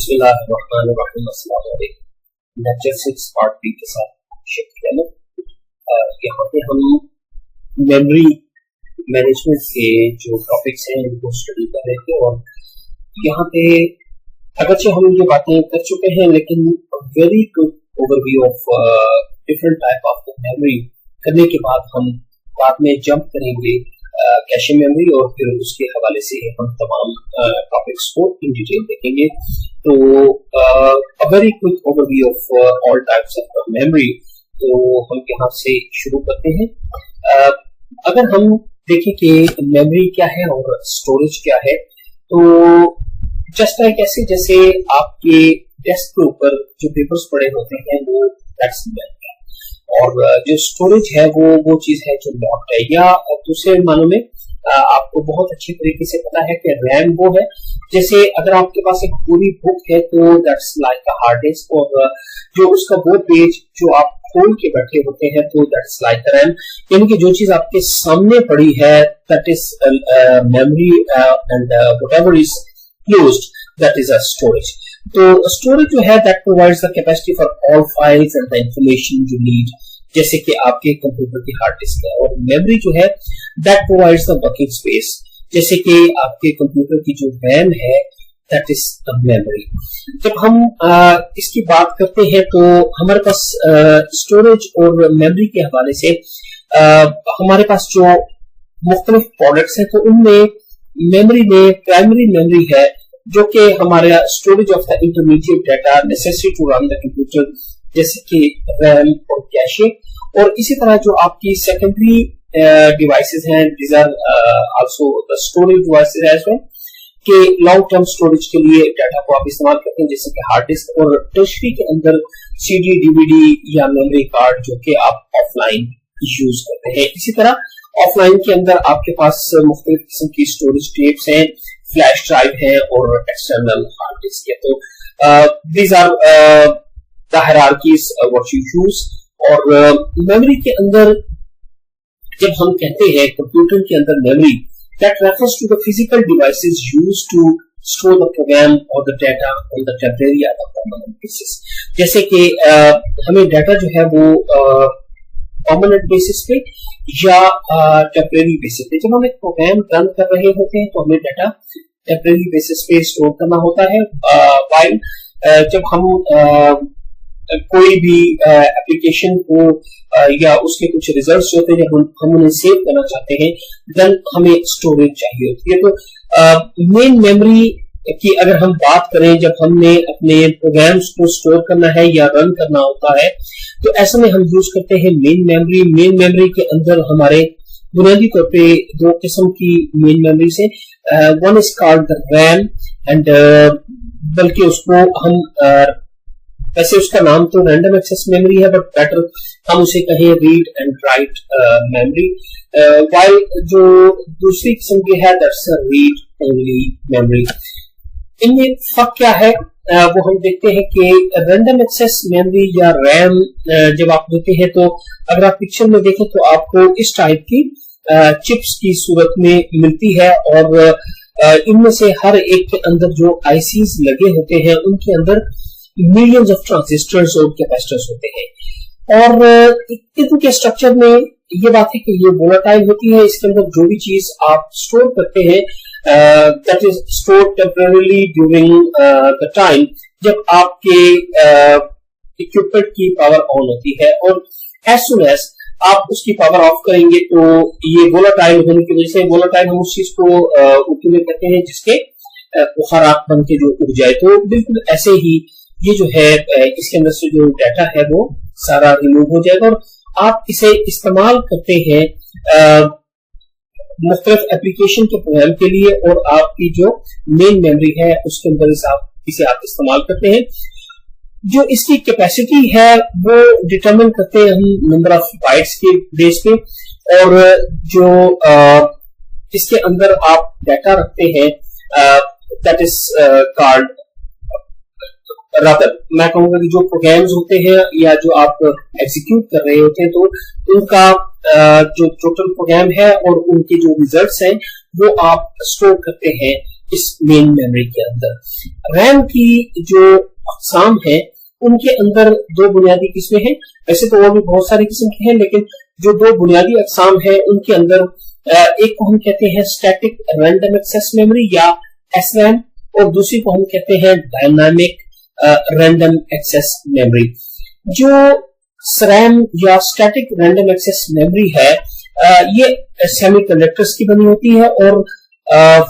बिस्मिल्लाहिर्रहमानिर्रहीम। अस्सलाम वालेकुम। लेक्चर 6 पार्ट बी के साथ शिफ्ट किया। यहाँ पे हम मेमोरी मैनेजमेंट के जो टॉपिक्स हैं उनको स्टडी कर रहे थे और यहाँ पे अगरचे हम ये बातें कर चुके हैं लेकिन very good overview of different type of memory करने के बाद हम बाद में जंप करेंगे कैशे मेमोरी और फिर उसके हवाले से हम तमाम टॉपिक्स को इन डिटेल देखेंगे। तो a very quick overview of all types of memory. तो हम यहाँ से शुरू करते हैं। अगर हम देखें कि मेमोरी क्या है और स्टोरेज क्या है, तो जस्ट लाइक ऐसे जैसे आपके डेस्क के ऊपर जो पेपर्स पड़े होते हैं वो दैट्स मेमोरी, और जो स्टोरेज है वो चीज है जो लॉक्ड है, या दूसरे मानों में आपको बहुत अच्छी तरीके से पता है कि रैम वो है। जैसे अगर आपके पास एक पूरी बुक है तो that's like a hard disk, और जो उसका वो पेज जो आप खोल के बैठे होते हैं तो दैट्स लाइक रैम। यानी कि जो चीज आपके सामने पड़ी है that is memory and whatever is used that is a storage. तो स्टोरेज जो है that provides the capacity for all files and the information you need, जैसे कि आपके कंप्यूटर की हार्ड डिस्क है। और मेमोरी जो है that provides the working space, जैसे कि आपके कंप्यूटर की जो रैम है दैट इज द मेमोरी। जब हम इसकी बात करते हैं तो हमारे पास स्टोरेज और मेमोरी के हवाले से हमारे पास जो मुख्तलिफ प्रोडक्ट्स हैं तो उनमें मेमोरी में प्राइमरी मेमोरी है जो कि हमारा storage of the intermediate data necessary to run the computer, जैसे कि रैम और कैशे। और इसी तरह जो आपकी सेकेंडरी डिवाइसेस हैं these are also the storage devices as well, कि लॉन्ग टर्म स्टोरेज के लिए डाटा को आप इस्तेमाल करते हैं जैसे कि हार्ड डिस्क, और टर्शरी के अंदर सीडी डीवीडी या मेमोरी कार्ड जो कि आप ऑफलाइन यूज करते हैं। इसी तरह ऑफलाइन के अंदर आपके पास मुख्तलिफ किस्म की स्टोरेज टेप्स हैं, फ्लैश ड्राइव है और एक्सटर्नल हार्ड डिस्क है। तो these are the hierarchies what you use. और मेमोरी के अंदर जब हम कहते हैं कंप्यूटर के अंदर memory, that refers to the physical devices used to store the program और the data on the temporary या द परमानेंट बेसिस। जैसे कि हमें डाटा जो है वो परमानेंट बेसिस पे या टेम्परेरी बेसिस पे, जब हम एक प्रोग्राम रन कर रहे होते हैं तो हमें डाटा टेम्परेरी बेसिस पे स्टोर करना होता है, वाइल जब हम कोई भी एप्लीकेशन को या उसके कुछ रिजल्ट्स होते हैं जब हम उन्हें सेव करना चाहते हैं देन हमें स्टोरेज चाहिए होती है। तो मेन मेमोरी की अगर हम बात करें, जब हमने अपने प्रोग्राम्स को स्टोर करना है या रन करना होता है तो ऐसे में हम यूज करते हैं मेन मेमोरी। मेन मेमोरी के अंदर हमारे बुनियादी तौर पे दो किस्म की मेन मेमोरीज हैं, one is called the RAM and बल्कि उसको हम वैसे उसका नाम तो रैंडम एक्सेस मेमोरी है बट बेटर हम उसे कहें read and write memory, while जो दूसरी किस्म की है दैट्स रीड ओनली मेमोरी। इनमें फर्क क्या है वो हम देखते हैं कि रैंडम एक्सेस मेमोरी या रैम जब आप देते हैं तो अगर आप पिक्चर में देखें तो आपको इस टाइप की चिप्स की सूरत में मिलती है, और इनमें से हर एक के अंदर जो आईसीज लगे होते हैं उनके अंदर मिलियंस ऑफ ट्रांजिस्टर्स और कैपेसिटर्स होते हैं। और इनके स्ट्रक्चर में ये बात है कि ये वोलेटाइल होती है, इसके अंदर जो भी चीज आप स्टोर करते हैं that is stored temporarily during the time जब आपके इक्विपमेंट की पावर ऑन होती है, और एज सुन एज आप उसकी पावर ऑफ करेंगे तो ये वोलेटाइल होने की वजह से, वोलेटाइल हम उस चीज को उर्दू में कहते हैं जिसके बुखारात बन के जो उड़ जाए, तो बिल्कुल ऐसे ही ये जो है इसके अंदर से जो डाटा है वो सारा रिमूव हो जाएगा और आप इसे इस्तेमाल करते हैं मुख्तलिफ एप्लीकेशन के प्रोग्राम के लिए, और आपकी जो मेन मेमोरी है उसके अंदर इसे आप इस्तेमाल करते हैं। जो इसकी कैपेसिटी है वो डिटरमिन करते हैं हम नंबर ऑफ बाइट्स के बेस पे, और जो इसके अंदर आप डाटा रखते हैं दैट इज कॉल्ड रादर मैं कहूंगा कि जो प्रोग्राम्स होते हैं या जो आप एग्जीक्यूट कर रहे होते हैं तो उनका जो टोटल प्रोग्राम है और उनके जो रिजल्ट्स हैं वो आप स्टोर करते हैं इस मेन मेमोरी के अंदर। रैम की जो अक़साम है उनके अंदर दो बुनियादी किस्में हैं, वैसे तो और भी बहुत सारी किस्म की हैं, लेकिन जो दो बुनियादी अक़साम है उनके अंदर एक को हम कहते हैं स्टैटिक रैंडम एक्सेस मेमोरी या SRAM, और दूसरी को हम कहते हैं डायनामिक रैंडम एक्सेस मेमोरी। जो SRAM या स्टैटिक रैंडम एक्सेस मेमोरी है ये सेमीकंडक्टर्स की बनी होती है और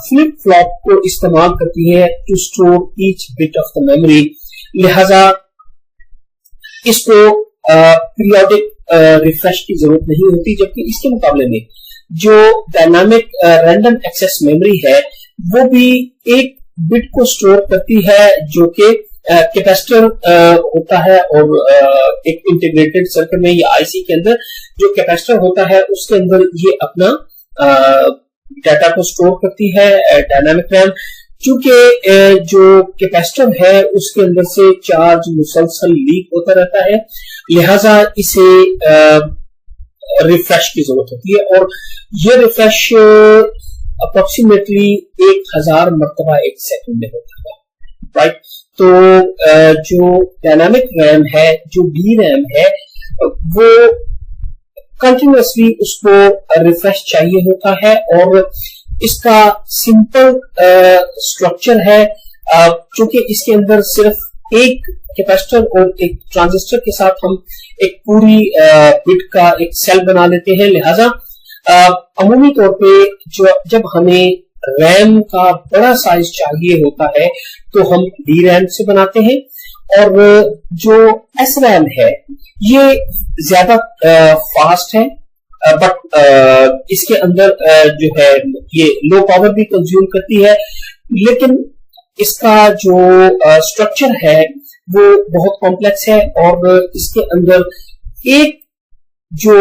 फ्लिप फ्लॉप को इस्तेमाल करती है to store each bit of the memory, लिहाजा इसको पीरियोडिक रिफ्रेश की जरूरत नहीं होती, जबकि इसके मुकाबले में जो डायनामिक रैंडम एक्सेस मेमोरी है वो भी एक बिट को स्टोर करती है जो कि कैपेसिटर होता है, और एक इंटीग्रेटेड सर्किट में या आईसी के अंदर जो कैपेसिटर होता है उसके अंदर ये अपना डाटा को स्टोर करती है डायनामिक रैम। चूंकि जो कैपेसिटर है उसके अंदर से चार्ज मुसलसल लीक होता रहता है, लिहाजा इसे रिफ्रेश की जरूरत होती है, और ये रिफ्रेश अप्रोक्सीमेटली 1000 मरतबा एक सेकंड में होता है, राइट। तो जो डायनामिक रैम है, जो डी रैम है, वो कंटिन्यूअसली उसको रिफ्रेश चाहिए होता है, और इसका सिंपल स्ट्रक्चर है, क्योंकि इसके अंदर सिर्फ एक कैपेसिटर और एक ट्रांजिस्टर के साथ हम एक पूरी बिट का एक सेल बना लेते हैं, लिहाजा अमूमी तौर पे जब हमें रैम का बड़ा साइज चाहिए होता है तो हम डी रैम से बनाते हैं, और जो एस रैम है ये ज्यादा फास्ट है, बट इसके अंदर जो है ये लो पावर भी कंज्यूम करती है, लेकिन इसका जो स्ट्रक्चर है वो बहुत कॉम्प्लेक्स है, और इसके अंदर एक जो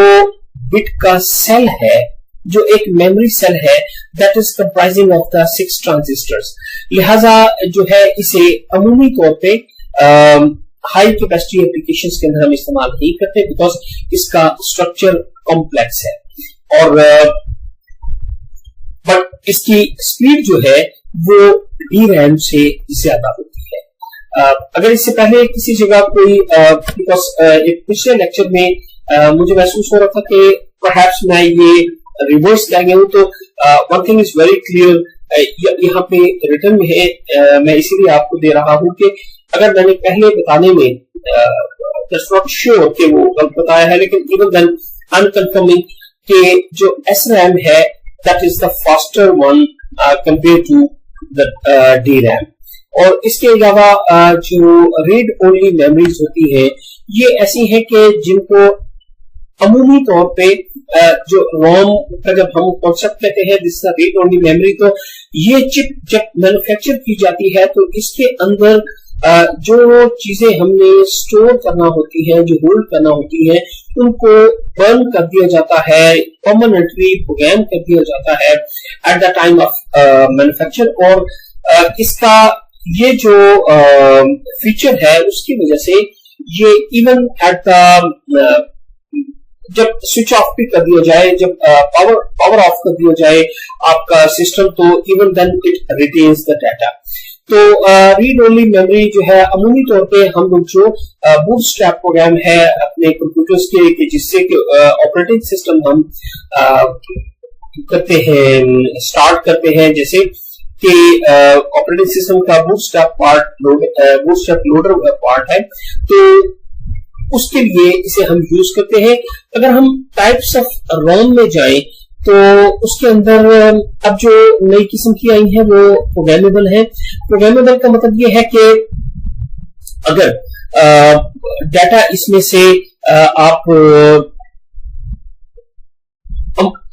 बिट का सेल है, जो एक मेमोरी सेल है, that is comprising of the 6 transistors, लिहाजा जो है इसे अमूमी तौर पे हाई कैपेसिटी एप्लीकेशंस के अंदर हम इस्तेमाल नहीं करते, बिकॉज इसका स्ट्रक्चर कॉम्प्लेक्स है, और बट इसकी स्पीड जो है वो डी रैम से ज्यादा होती है। अगर इससे पहले किसी जगह कोई बिकॉज एक पिछले लेक्चर में मुझे महसूस हो रहा था कि परहैप्स मैं ये रिवर्स ला गया हूं, तो one thing is very clear, यहाँ पे रिटर्न में है, मैं इसीलिए आपको दे रहा हूं कि अगर मैंने पहले बताने में जस्ट नॉट श्योर कि वो गलत बताया है, लेकिन even then I am confirming कि जो SRAM है that is the faster one compare to the D RAM. और इसके अलावा जो रीड ओनली मेमोरीज होती है ये ऐसी है कि जिनको अमूमी तौर पे जो रोम का जब हम कॉन्सेप्ट कहते हैं दिस रीड ओनली मेमोरी, तो ये चिप जब मैन्युफैक्चर की जाती है तो इसके अंदर जो चीजें हमने स्टोर करना होती है, जो होल्ड करना होती है, उनको बर्न कर दिया जाता है, परमानेंटली प्रोग्राम कर दिया जाता है at the time of manufacture, और इसका ये जो फीचर है उसकी वजह से ये इवन एट द जब स्विच ऑफ भी कर दिया जाए, जब पावर ऑफ कर दिया जाए आपका सिस्टम, तो even then it retains the data. तो रीड ओनली मेमोरी जो है अमूमी तौर पे हम लोग जो बूटस्ट्रैप प्रोग्राम है अपने कंप्यूटर्स के जिससे ऑपरेटिंग सिस्टम हम करते हैं, स्टार्ट करते हैं, जैसे कि ऑपरेटिंग सिस्टम का बूटस्ट्रैप लोडर पार्ट है, तो उसके लिए इसे हम यूज करते हैं। अगर हम टाइप्स ऑफ रोम में जाएं तो उसके अंदर अब जो नई किस्म की आई है वो प्रोग्रामेबल है। प्रोग्रामेबल का मतलब ये है कि अगर डाटा इसमें से आप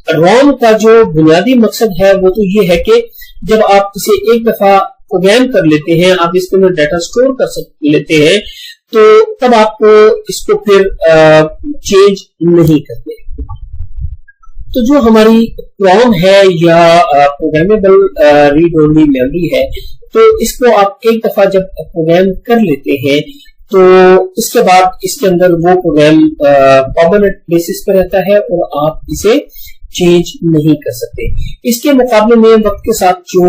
रोम का जो बुनियादी मकसद है वो तो ये है कि जब आप इसे एक दफा प्रोग्राम कर लेते हैं, आप इसके अंदर डाटा स्टोर कर लेते हैं, तो तब आप इसको फिर चेंज नहीं करते। तो जो हमारी रोम है या प्रोग्रामेबल रीड ओनली मेमोरी है, तो इसको आप एक दफा जब प्रोग्राम कर लेते हैं तो इसके बाद इसके अंदर वो प्रोग्राम परमानेंट बेसिस पर रहता है और आप इसे چینج نہیں کر سکتے. اس کے مقابلے میں وقت کے ساتھ جو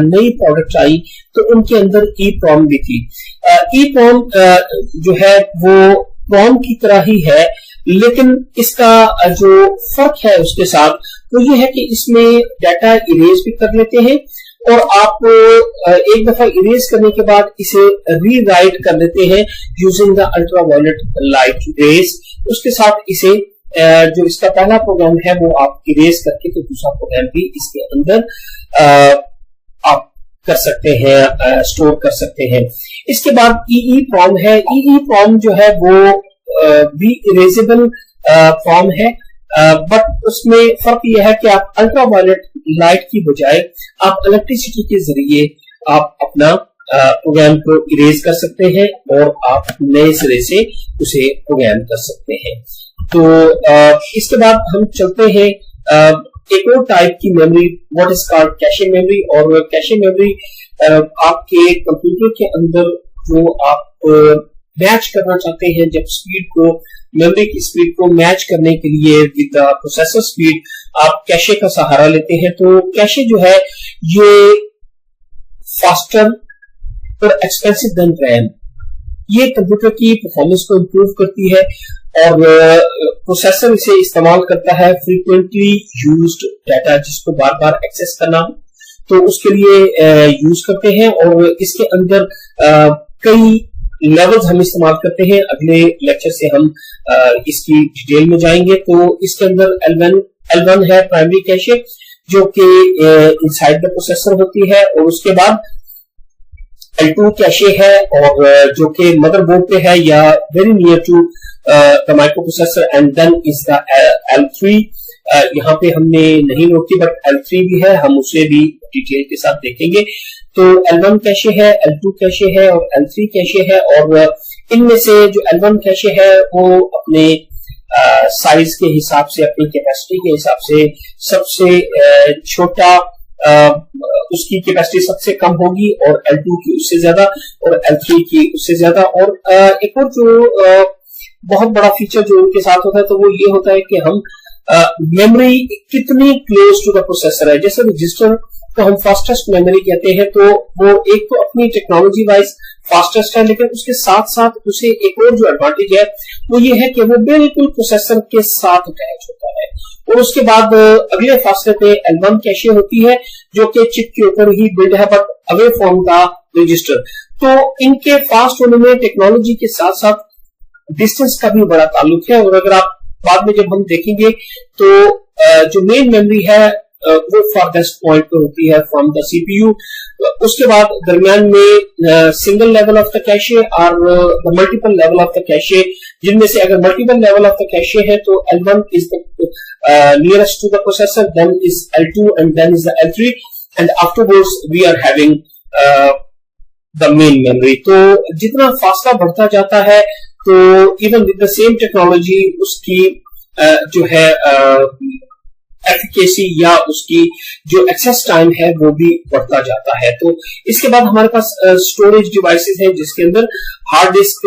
نئی پروڈکٹ آئی تو ان کے اندر ای پروم بھی تھی. ای پروم جو ہے وہ پروم کی طرح ہی ہے, لیکن اس کا جو فرق ہے اس کے ساتھ وہ یہ ہے کہ اس میں ڈیٹا اریز بھی کر لیتے ہیں, اور آپ ایک دفعہ اریز کرنے کے بعد اسے ری رائٹ کر دیتے ہیں using the ultraviolet light rays. اس کے ساتھ اسے جو اس کا پہلا پروگرام ہے وہ آپ اریز کر کے تو دوسرا پروگرام بھی اس کے اندر آپ کر سکتے ہیں, اسٹور کر سکتے ہیں. اس کے بعد ای پروم ہے. ای پروم جو ہے وہ بھی اریزیبل فارم ہے, بٹ اس میں فرق یہ ہے کہ آپ الٹرا وائلٹ لائٹ کی بجائے آپ الیکٹریسٹی کے ذریعے آپ اپنا پروگرام کو اریز کر سکتے ہیں اور آپ نئے سرے سے اسے پروگرام کر سکتے ہیں. تو اس کے بعد ہم چلتے ہیں ایک اور ٹائپ کی memory, what is called cache memory. اور کیشے میموری آپ کے کمپیوٹر کے اندر جو آپ میچ کرنا چاہتے ہیں, جب اسپیڈ کو میموری کی اسپیڈ کو میچ کرنے کے لیے ود پروسیسر اسپیڈ آپ کیشے کا سہارا لیتے ہیں. تو کیشے جو ہے یہ فاسٹر اور ایکسپینسو دین ریم, یہ کمپیوٹر کی پرفارمنس کو امپروو کرتی ہے اور پروسیسر اسے استعمال کرتا ہے فریکوینٹلی یوزڈ ڈیٹا جس کو بار بار ایکسس کرنا ہو تو اس کے لیے یوز کرتے ہیں. اور اس کے اندر کئی لیولز ہم استعمال کرتے ہیں. اگلے لیکچر سے ہم اس کی ڈیٹیل میں جائیں گے. تو اس کے اندر L1 ہے پرائمری کیشے جو کہ انسائڈ دا پروسیسر ہوتی ہے, اور اس کے بعد L2 کیشے ہے اور جو کہ مدر بورڈ پہ ہے یا very near to the microprocessor, and then is the L3. یہاں پہ ہم نے نہیں نوٹ کی بٹ L3 بھی ہے, ہم اسے بھی ڈیٹیل کے ساتھ دیکھیں گے. تو L1 کیشے ہے, L2 کیشے ہے اور L3 کیشے ہے, اور ان میں سے جو L1 کیشے ہے وہ اپنے سائز کے حساب سے, اپنی کیپیسٹی کے حساب سے سب سے چھوٹا, اس کی کیپیسٹی سب سے کم ہوگی, اور L2 کی اس سے زیادہ اور L3 کی اس سے زیادہ. اور ایک اور جو بہت بڑا فیچر جو ان کے ساتھ ہوتا ہے تو وہ یہ ہوتا ہے کہ ہم میموری کتنی کلوز ٹو دا پروسیسر ہے. جیسے رجسٹر کو ہم فاسٹسٹ میموری کہتے ہیں تو وہ ایک تو اپنی ٹیکنالوجی وائز فاسٹسٹ ہے, لیکن اس کے ساتھ ساتھ اسے ایک اور جو ایڈوانٹیج ہے وہ یہ ہے کہ وہ بالکل پروسیسر کے ساتھ اٹیچ ہوتا ہے. اور اس کے بعد اگلے فاصلے پہ L1 کیشے ہوتی ہے جو کہ چپ کے اوپر ہی بلڈ ہے but away from the register. تو ان کے فاسٹ ہونے میں ٹیکنالوجی کے ساتھ ساتھ ڈسٹینس کا بھی بڑا تعلق ہے. اور اگر آپ بعد میں جب ہم دیکھیں گے تو جو مین میموری ہے وہ فاردسٹ پوائنٹ پہ ہوتی ہے from the C P U. اس کے بعد درمیان میں single level of the cache اور multiple level of the cache, جن میں سے اگر multiple level of the cache ہے تو L1 is the nearest to the processor, then is L2 and then is the L3, and afterwards we are having the main memory. تو جتنا فاصلہ بڑھتا جاتا ہے تو even with the same technology اس کی جو ہے ایفیکیسی یا اس کی جو ایکسس ٹائم ہے وہ بھی بڑھتا جاتا ہے. تو اس کے بعد ہمارے پاس اسٹوریج ڈیوائسز ہیں جس کے اندر ہارڈ ڈسک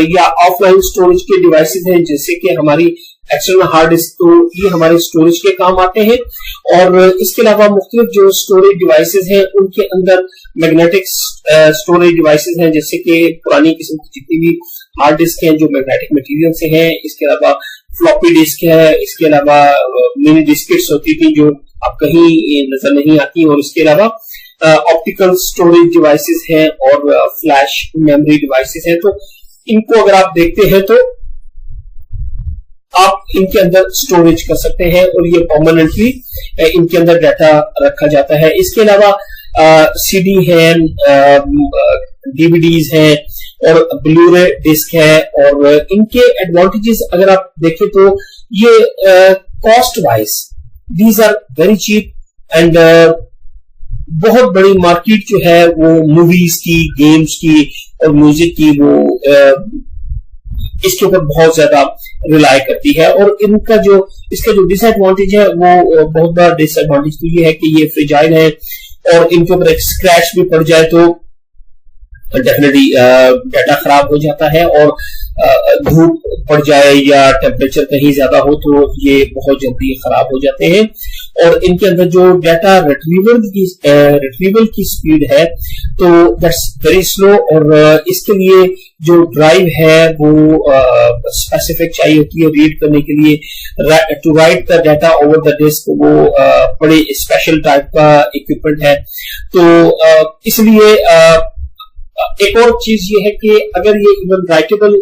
یا آف لائن اسٹوریج کے ڈیوائسز ہیں جیسے کہ ہماری ایکسٹرنل ہارڈ ڈسک, تو یہ ہمارے اسٹوریج کے کام آتے ہیں. اور اس کے علاوہ مختلف جو اسٹوریج ڈیوائسز ہیں ان کے اندر میگنیٹک اسٹوریج ڈیوائسز ہیں جیسے کہ پرانی قسم کی جتنی بھی ہارڈ ڈسک ہیں جو میگنیٹک مٹیریل سے ہیں. اس کے علاوہ فلوپی ڈسک ہے, اس کے علاوہ منی ڈسکٹس ہوتی تھی جو اب کہیں نظر نہیں آتی, اور اس کے علاوہ آپٹیکل اسٹوریج ڈیوائسز ہیں اور فلیش میموری ڈیوائسز ہیں. تو ان کو اگر آپ دیکھتے ہیں تو آپ ان کے اندر اسٹوریج کر سکتے ہیں اور یہ پرماننٹلی ان کے اندر ڈیٹا رکھا جاتا ہے. اس کے علاوہ سی ڈی ہے, ڈی وی ڈیز ہیں اور بلو رے ڈسک ہے. اور ان کے ایڈوانٹیجز اگر آپ دیکھیں تو یہ cost wise these are very cheap, and بہت بڑی مارکیٹ جو ہے وہ موویز کی, گیمز کی اور میوزک کی وہ اس کے اوپر بہت زیادہ ریلائی کرتی ہے. اور ان کا جو اس کا جو ڈس ایڈوانٹیج ہے وہ بہت بڑا ڈس ایڈوانٹیج تو یہ ہے کہ یہ فریجائل ہے اور ان کے اوپر ایک اسکریچ بھی پڑ جائے تو डेफिनेटली डाटा खराब हो जाता है, और धूप पड़ जाए या टेम्परेचर कहीं ज्यादा हो तो ये बहुत जल्दी खराब हो जाते हैं। और इनके अंदर जो डाटा रिट्रीवल की स्पीड है तो दैट्स वेरी स्लो, और इसके लिए जो ड्राइव है वो स्पेसिफिक चाहिए होती है रीड करने के लिए। To write the data over the disk वो बड़े स्पेशल टाइप का इक्विपमेंट है। तो इसलिए एक और चीज ये है कि अगर ये इवन राइटेबल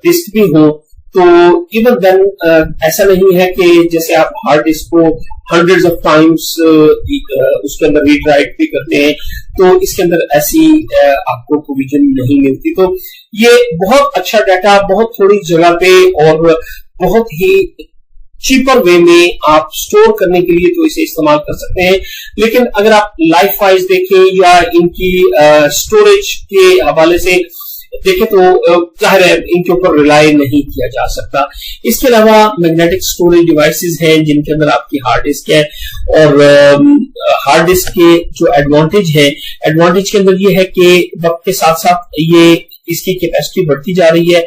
डिस्क भी हो तो इवन देन ऐसा नहीं है कि जैसे आप हार्ड डिस्क को हंड्रेड्स ऑफ टाइम्स उसके अंदर रीड राइट भी करते हैं, तो इसके अंदर ऐसी आपको प्रोविजन नहीं मिलती। तो ये बहुत अच्छा डाटा बहुत थोड़ी जगह पे और बहुत ही चीपर वे में आप स्टोर करने के लिए तो इसे इस्तेमाल कर सकते हैं। लेकिन अगर आप लाइफ वाइज देखें या इनकी स्टोरेज के हवाले से देखें तो जाहिर है इनके ऊपर रिलाई नहीं किया जा सकता। इसके अलावा मैग्नेटिक स्टोरेज डिवाइसेस हैं जिनके अंदर आपकी हार्ड डिस्क है, और हार्ड डिस्क के जो एडवांटेज के अंदर ये है कि वक्त के साथ साथ ये इसकी कैपेसिटी बढ़ती जा रही है,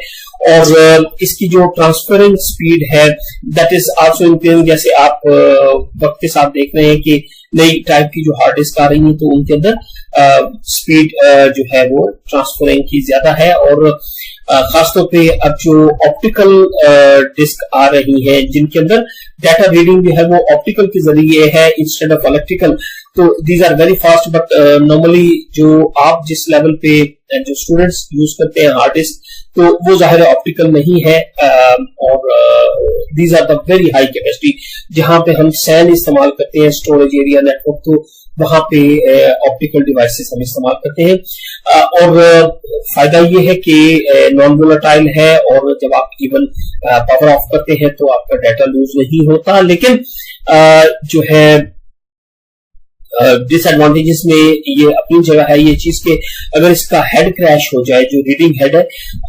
और इसकी जो ट्रांसफरिंग स्पीड है दैट इज आल्सो इंक्रीजिंग। जैसे आप वक्त के साथ देख रहे हैं कि नई टाइप की जो हार्ड डिस्क आ रही है तो उनके अंदर स्पीड जो है वो ट्रांसफरिंग की ज्यादा है, और खासतौर पे अब जो ऑप्टिकल डिस्क आ रही है जिनके अंदर डाटा रीडिंग जो है वो ऑप्टिकल के जरिए है इंस्टेड ऑफ इलेक्ट्रिकल, तो these are very fast. But normally जो आप जिस लेवल पे जो स्टूडेंट्स यूज करते हैं हार्ड डिस्क तो वो जाहिर ऑप्टिकल नहीं है, और these are the very high capacity. जहां पे हम सैन इस्तेमाल करते हैं स्टोरेज एरिया नेटवर्क, तो वहां पे ऑप्टिकल डिवाइसेस हम इस्तेमाल करते हैं। और फायदा ये है कि नॉन वोलेटाइल है, और जब आप इवन पावर ऑफ करते हैं तो आपका डाटा लूज नहीं होता। लेकिन जो है डिसएडवांटेजेस में ये अपनी जगह है ये चीज के अगर इसका हेड क्रैश हो जाए, जो रीडिंग हेड है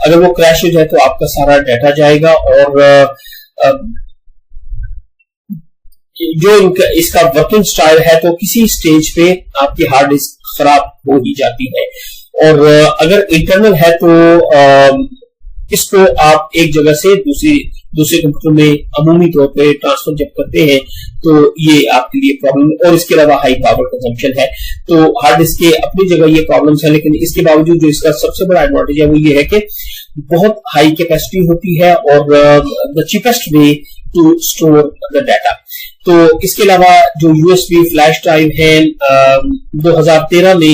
अगर वो क्रैश हो जाए तो आपका सारा डाटा जाएगा, और जो इसका वर्किंग स्टाइल है तो किसी स्टेज पे आपकी हार्ड डिस्क खराब हो ही जाती है। और अगर इंटरनल है तो इसको आप एक जगह से दूसरे कंप्यूटर में अमूमी तौर पे ट्रांसफर जब करते हैं तो ये आपके लिए प्रॉब्लम, और इसके अलावा हाई पावर कंजम्पशन है। तो हार्ड डिस्क के अपनी जगह ये प्रॉब्लम्स है, लेकिन इसके बावजूद जो इसका सबसे बड़ा एडवांटेज है वो ये है कि बहुत हाई कैपेसिटी होती है और the cheapest way to store the data. तो इसके अलावा जो यूएसबी फ्लैश ड्राइव है 2013 में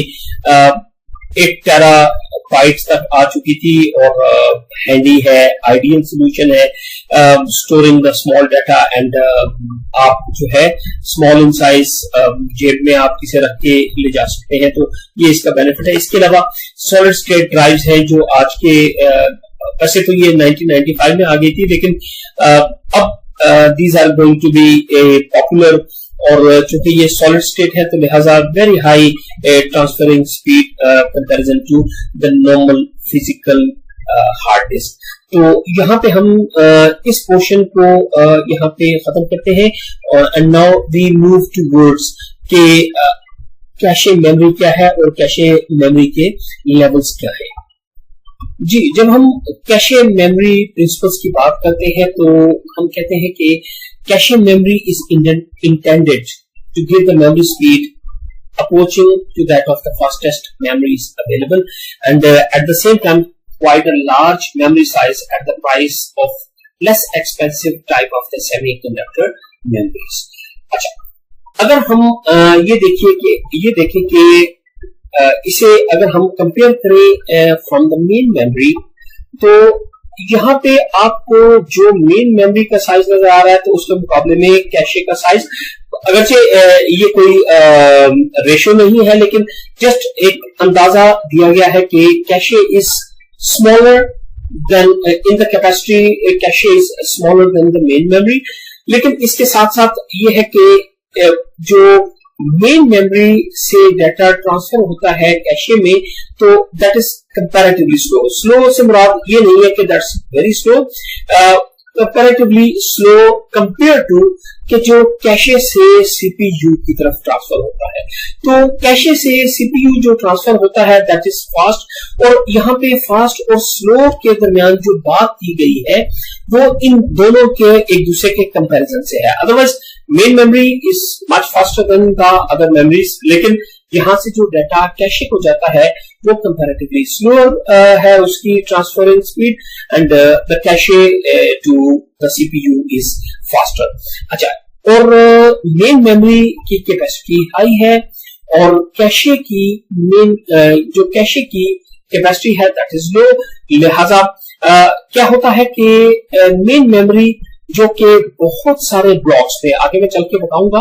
1 टेराबाइट्स तक आ चुकी थी, और हैंडी है, आइडियल सोल्यूशन है storing the small data, and आप जो है स्मॉल इन साइज जेब में आप इसे रख के ले जा सकते हैं, तो ये इसका बेनिफिट है। इसके अलावा सॉलिड स्टेट ड्राइव्स हैं जो आज के वैसे तो ये 1995 में आ गई थी, लेकिन अब these are going to be popular, और चूंकि ये सॉलिड स्टेट है तो लिहाजा very high transferring speed comparison to the normal physical hard disk. तो यहाँ पे हम इस पोर्शन को यहाँ पे खत्म करते हैं, और and now we move towards के कैशे मेमोरी क्या है और कैशे मेमोरी के लेवल्स क्या है। जी, जब हम कैशे मेमोरी प्रिंसिपल्स की बात करते हैं तो हम कहते हैं कि cache memory is intended to give the memory speed approaching to that of the fastest memories available, and at the same time quite a large memory size at the price of less expensive type of the semiconductor memories। अच्छा, अगर हम ये देखें कि इसे अगर हम compare करें फ्रॉम द मेन मेमोरी, तो यहाँ पे आपको जो मेन मेमोरी का साइज नजर आ रहा है तो उसके मुकाबले में कैशे का साइज, अगरचे ये कोई रेशो नहीं है, लेकिन जस्ट एक अंदाजा दिया गया है कि cache is smaller than in the capacity, cache is smaller than the main memory. लेकिन इसके साथ साथ ये है कि जो मेन मेमोरी से डाटा ट्रांसफर होता है कैशे में तो that is comparatively slow. Slow से मुराद ये नहीं है कि that's very slow, comparatively slow compare to कि जो कैशे से सीपीयू की तरफ ट्रांसफर होता है। तो कैशे से सीपीयू जो ट्रांसफर होता है दैट इज फास्ट, और यहाँ पे फास्ट और स्लो के दरमियान जो बात की गई है वो इन दोनों के एक दूसरे के कंपैरिजन से है। Otherwise main memory is much faster than the other memories, लेकिन यहाँ से जो डाटा कैशे को जाता है वो कंपैरेटिवली स्लो है उसकी transferring speed, and the cache to the CPU is faster. अच्छा, और मेन मेमोरी की कैपेसिटी हाई है और कैशे की जो कैशे की कैपेसिटी है दैट इज लो। लिहाजा क्या होता है कि मेन मेमोरी जो कि बहुत सारे ब्लॉक्स पे, आगे मैं चल के बताऊंगा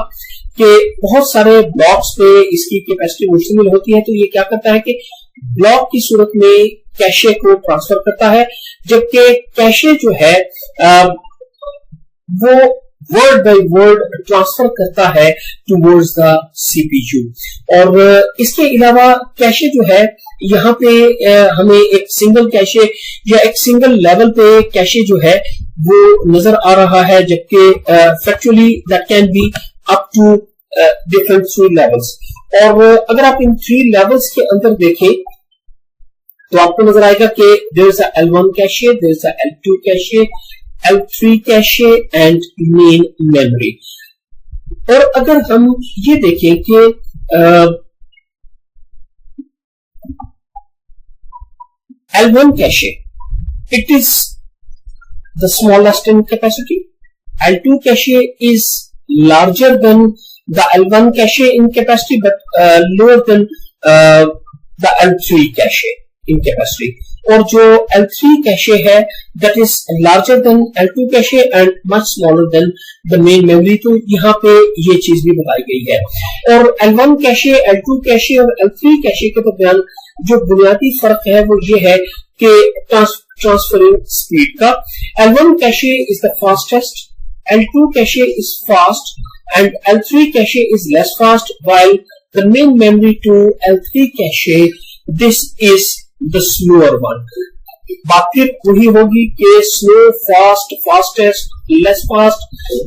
कि बहुत सारे ब्लॉक्स पे इसकी कैपेसिटी मुश्तमिल होती है, तो ये क्या करता है कि ब्लॉक की सूरत में कैशे को ट्रांसफर करता है, जबकि कैशे जो है वो वर्ड बाय वर्ड ट्रांसफर करता है टुवर्ड्स द सीपीयू। और इसके अलावा कैशे जो है यहाँ पे हमें एक सिंगल कैशे या एक सिंगल लेवल पे कैशे जो है वो नजर आ रहा है, जबकि factually that can be up to different 3 levels. और अगर आप इन 3 लेवल्स के अंदर देखें तो आपको नजर आएगा कि there is a L1 cache, there is a L2 cache, L3 cache and main memory. और अगर हम ये देखें कि L1 cache, it is the smallest in capacity. L2 cache is larger than the L1 cache in capacity, but lower than the L3 cache in capacity. और जो L3 cache है that is larger than L2 cache and much smaller than the main memory. तो यहाँ पे ये चीज भी बताई गई है। और L1 cache, L2 cache और L3 cache के दरमियान जो बुनियादी फर्क है वो ये है कि ट्रांसफरिंग स्पीड का। L1 cache is the fastest, L2 cache is fast and L3 cache is less fast, while the main memory to L3 cache, this is the slower one. बात फिर वही होगी कि slow, fast, fastest, less fast,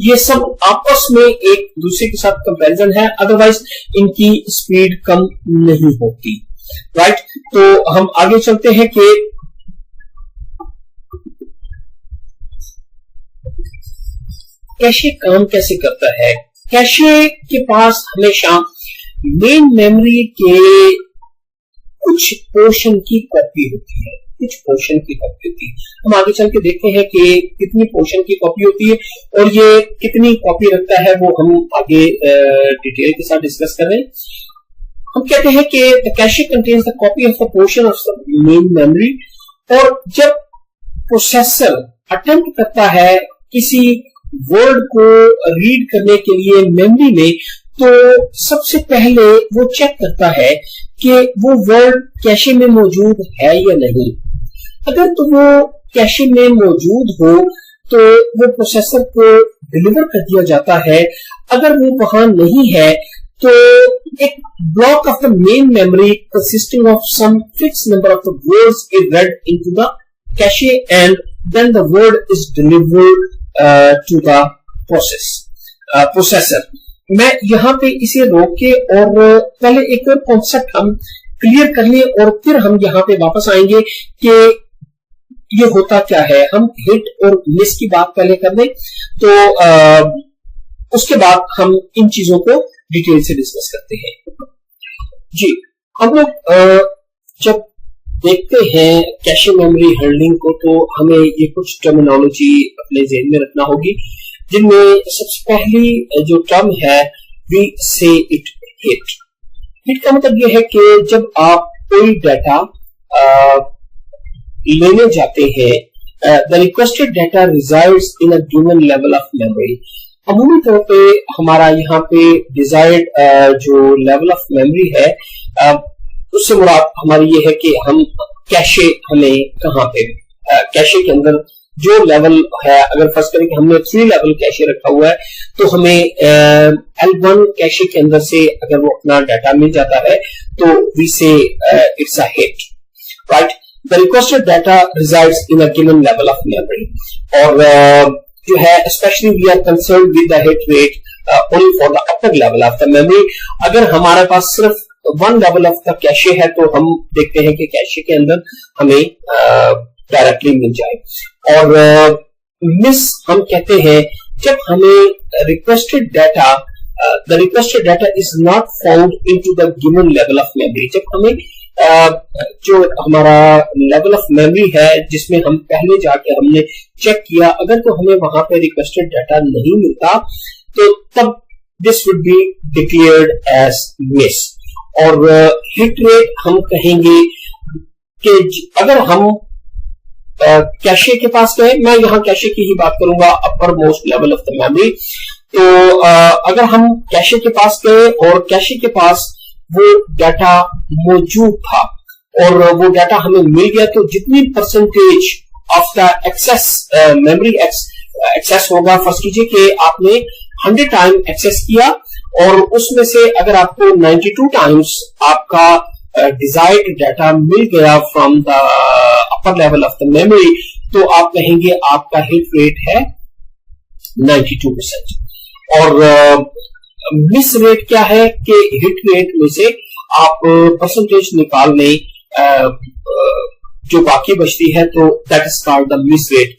ये सब आपस में एक दूसरे के साथ कंपैरिजन है, अदरवाइज इनकी स्पीड कम नहीं होती। राइट, तो हम आगे चलते हैं कि कैशे काम कैसे करता है। कैशे के पास हमेशा मेन मेमोरी के कुछ पोर्शन की कॉपी होती है, कुछ पोर्शन की कॉपी होती है। हम आगे चल के देखते हैं कि कितनी पोर्शन की कॉपी होती है और ये कितनी कॉपी रखता है, वो हम आगे डिटेल के साथ डिस्कस कर रहे हैं। हम कहते हैं कि the cache contains the copy of the portion of the main memory. और जब प्रोसेसर अटेम्प्ट करता है किसी वर्ड को रीड करने के लिए मेमोरी में, तो सबसे पहले वो चेक करता है कि वो वर्ड कैशे में मौजूद है या नहीं। अगर तो वो कैशे में मौजूद हो तो वो प्रोसेसर को डिलीवर कर दिया जाता है। अगर वो वहां नहीं है तो एक block of the main memory consisting of some fix number of the words is read into the cache and then the word is delivered to the processor. मैं यहाँ पे इसे रोक के और पहले एक और कॉन्सेप्ट हम क्लियर कर लें और फिर हम यहाँ पे वापस आएंगे कि ये होता क्या है। हम हिट और मिस की बात पहले कर लें, तो उसके बाद हम इन चीजों को डिटेल से डिस्कस करते हैं। जी, हम लोग जब देखते हैं कैशे मेमोरी हैंडलिंग को, तो हमें ये कुछ टर्मिनोलॉजी अपने ज़हन में रखना होगी, जिनमें सबसे पहली जो टर्म है वी से इट हिट। हिट का मतलब यह है कि जब आप कोई डाटा लेने जाते हैं, the requested data resides in a given level of memory. अमूमी तौर पे हमारा यहाँ पे डिजायर्ड जो लेवल ऑफ मेमोरी है, उससे मुराद हमारी ये है कि हम कैशे हमें कहाँ पे, कैशे के अंदर जो लेवल है, अगर फर्ज करें कि हमने 3 लेवल कैशे रखा हुआ है, तो हमें L1 कैशे के अंदर से अगर वो अपना डाटा मिल जाता है तो वी से it's a hit. Right, the requested data resides in a given level of memory. اور جو ہے especially we are concerned with the hit rate only for the upper level of the memory. اگر ہمارے پاس صرف one level of the cache ہے تو ہم دیکھتے ہیں کہ کیشے کے اندر ہمیں ڈائریکٹلی مل جائے. اور مس ہم کہتے ہیں جب ہمیں requested data the requested data is not found into the given level of memory. جب ہمیں جو ہمارا لیول آف میموری ہے جس میں ہم پہلے جا کے ہم نے چیک کیا اگر تو ہمیں وہاں پہ ریکویسٹڈ ڈیٹا نہیں ملتا تو تب this would be declared as miss. اور ہٹ ریٹ ہم کہیں گے کہ اگر ہم کیشے کے پاس گئے, میں یہاں کیشے کی ہی بات کروں گا, uppermost level of the memory. تو اگر ہم کیشے کے پاس گئے اور کیشے کے پاس وہ ڈیٹا موجود تھا اور وہ ڈیٹا ہمیں مل گیا تو جتنی percentage of the access memory access ہوگا, فرض کیجئے کہ آپ نے 100 ٹائم ایکسس کیا اور اس میں سے اگر آپ کو 92 ٹائمز آپ کا ڈیزائرڈ ڈیٹا مل گیا from the upper level of the memory تو آپ کہیں گے آپ کا ہٹ ریٹ ہے 92%. اور مس ریٹ کیا ہے کہ ہٹ ریٹ میں سے آپ پرسنٹیج نکال لیں جو باقی بچتی ہے تو that is called the miss rate.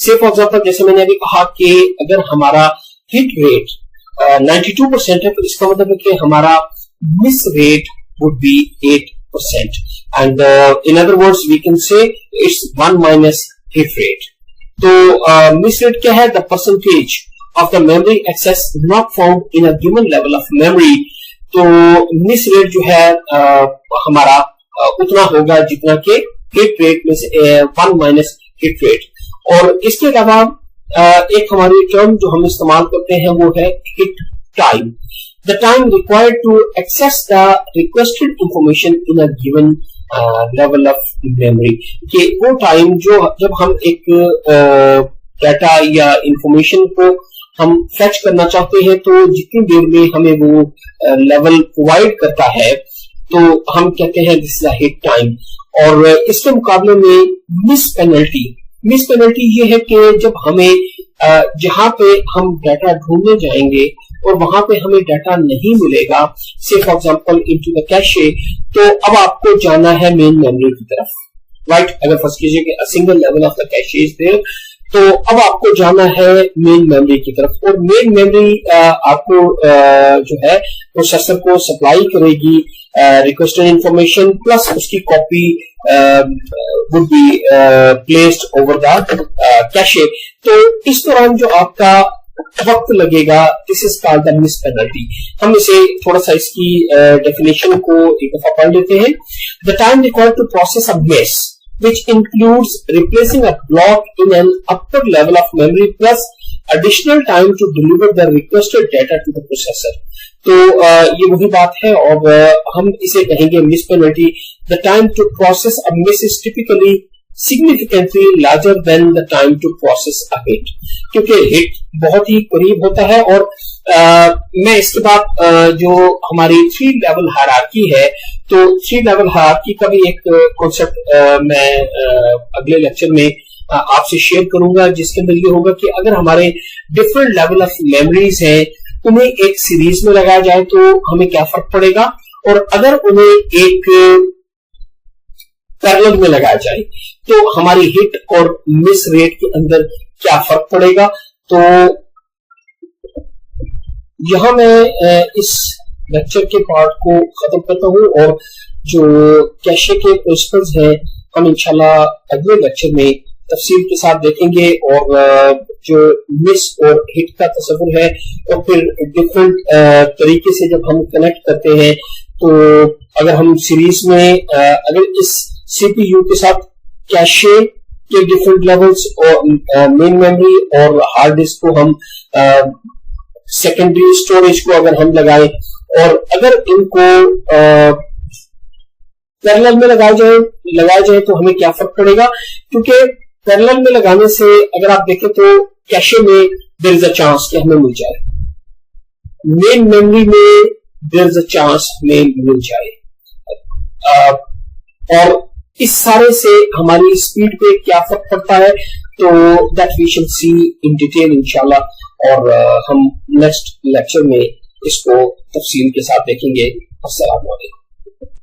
سے فار ایگزامپل جیسے میں نے ابھی کہا کہ اگر ہمارا ہٹ ریٹ 92% ہے تو اس کا مطلب ہے کہ ہمارا مس rate would be 8%. And in other words we can say it's 1 minus hit rate. تو مس ریٹ کیا ہے, the percentage of the memory access not found in a given level of memory. تو مس ریٹ جو ہے ہمارا اتنا ہوگا جتنا کہ ہٹ ریٹ میں سے 1 minus hit rate. اور اس کے علاوہ ایک ہماری ٹرم جو ہم استعمال کرتے ہیں وہ ہے hit time. The time required to access the requested information in a given level of memory. کہ وہ ٹائم جو جب ہم ایک ڈیٹا یا انفارمیشن کو ہم فیچ کرنا چاہتے ہیں تو جتنی دیر میں ہمیں وہ لیول پرووائڈ کرتا ہے تو ہم کہتے ہیں دس از اے ہٹ ٹائم. اور اس کے مقابلے میں مس پینلٹی یہ ہے کہ جب ہمیں جہاں پہ ہم ڈیٹا ڈھونڈنے جائیں گے اور وہاں پہ ہمیں ڈیٹا نہیں ملے گا, سے for example into the cache, تو اب آپ کو جانا ہے مین میموری کی طرف, رائٹ. اگر فرض کیجئے کہ single level of the cache is there تو اب آپ کو جانا ہے مین میموری کی طرف. اور مین میموری آپ کو جو ہے پروسیسر کو سپلائی کرے گی ریکویسٹڈ انفارمیشن پلس اس کی copy would be placed over the cache. تو اس دوران جو آپ کا وقت لگے گا this is called the miss penalty. ہم اسے تھوڑا سا اس کی ڈیفینیشن کو ایک دفعہ پڑھ لیتے ہیں. The time required to process a miss which includes replacing a block in an upper level of memory plus additional time to deliver the requested data to the processor. تو یہ وہی بات ہے اور ہم اسے کہیں گے مس penalty. The time to process a miss is typically significantly larger than the time to process a hit. کیونکہ ہٹ بہت ہی قریب ہوتا ہے. اور میں اس کے بعد جو ہماری 3 لیول ہائرارکی ہے تو 3 لیول ہائرارکی کا بھی ایک کانسیپٹ میں اگلے لیکچر میں آپ سے شیئر کروں گا, جس کے اندر یہ ہوگا کہ اگر ہمارے ڈفرنٹ لیول آف میموریز ہیں انہیں ایک سیریز میں لگایا جائے تو ہمیں کیا فرق پڑے گا, اور اگر انہیں ایک پیرلل میں لگایا جائے تو ہماری ہٹ اور مس ریٹ کے اندر کیا فرق پڑے گا. تو یہاں میں اس لیکچر کے پارٹ کو ختم کرتا ہوں اور جو کیشے کے پرنسپلز ہیں ہم انشاءاللہ اگلے لیکچر میں تفصیل کے ساتھ دیکھیں گے, اور جو مس اور ہٹ کا تصور ہے اور پھر ڈفرنٹ طریقے سے جب ہم کنیکٹ کرتے ہیں تو اگر ہم سیریز میں اگر اس سی پی یو کے ساتھ کیشے کے ڈفرنٹ لیولز اور مین میموری اور ہارڈ ڈسک کو ہم سیکنڈری اسٹوریج کو اگر ہم لگائیں اور اگر ان کو پیرلل میں لگایا جائے تو ہمیں کیا فرق پڑے گا. کیونکہ پیرلل میں لگانے سے اگر آپ دیکھیں تو کیشے میں دیر از اے چانس کہ ہمیں مل جائے, مین میموری میں دیر از اے چانس ہمیں مل جائے, اور اس سارے سے ہماری اسپیڈ پہ کیا فرق پڑتا ہے تو دیٹ وی شل سی ان ڈیٹیل انشاءاللہ، اور ہم نیکسٹ لیکچر میں اس کو تفصیل کے ساتھ دیکھیں گے۔ السلام علیکم۔